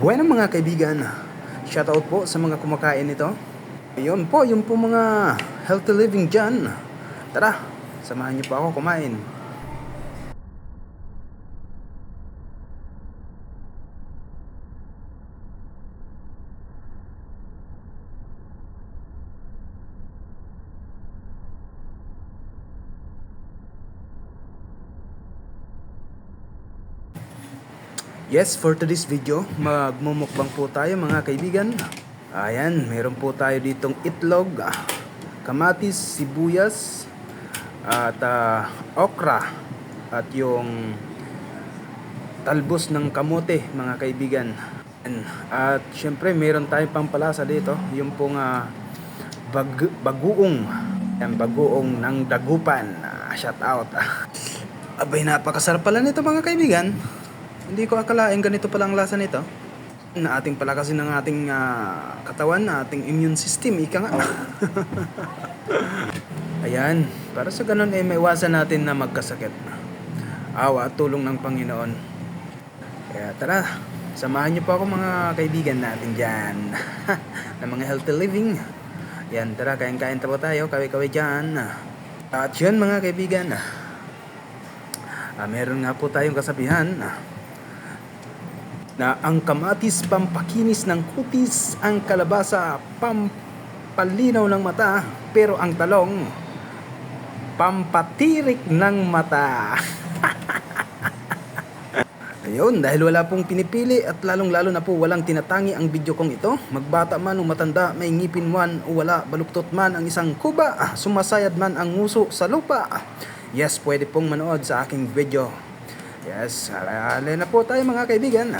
Bueno mga kaibigan, shoutout po sa mga kumakain nito. Yun po, yung po mga healthy living dyan. Tara, samahan niyo po ako kumain. Yes, for today's video, magmumukbang po tayo mga kaibigan. Ayan, meron po tayo ditong itlog, kamatis, sibuyas, at okra, at yung talbos ng kamote mga kaibigan. At syempre meron tayong pampalasa dito, yung pong bagoong. Yan, bagoong ng dagupan. Shout out. Abay, napakasarap pala nito mga kaibigan. Hindi ko akalain ganito pala ang lasa nito. Na ating palakasin ng ating katawan, ating immune system, ika nga. Ayan, para sa ganun ay maiwasan natin na magkasakit. Awa at tulong ng Panginoon. Kaya tara, samahan niyo po ako mga kaibigan natin dyan. Na mga healthy living. Yan, tara, kain-kain po tayo, kaway-kaway dyan. At yun mga kaibigan, meron nga po tayong kasabihan na ang kamatis pampakinis ng kutis, ang kalabasa pampalinaw ng mata, pero ang talong pampatirik ng mata. Ayun, dahil wala pong pinipili at lalong-lalo na po walang tinatangi ang video kong ito. Magbata man o matanda, may ngipin man o wala, baluktot man ang isang kuba, sumasayad man ang nguso sa lupa. Yes, pwede pong manood sa aking video. Yes, alay na po tayo mga kaibigan.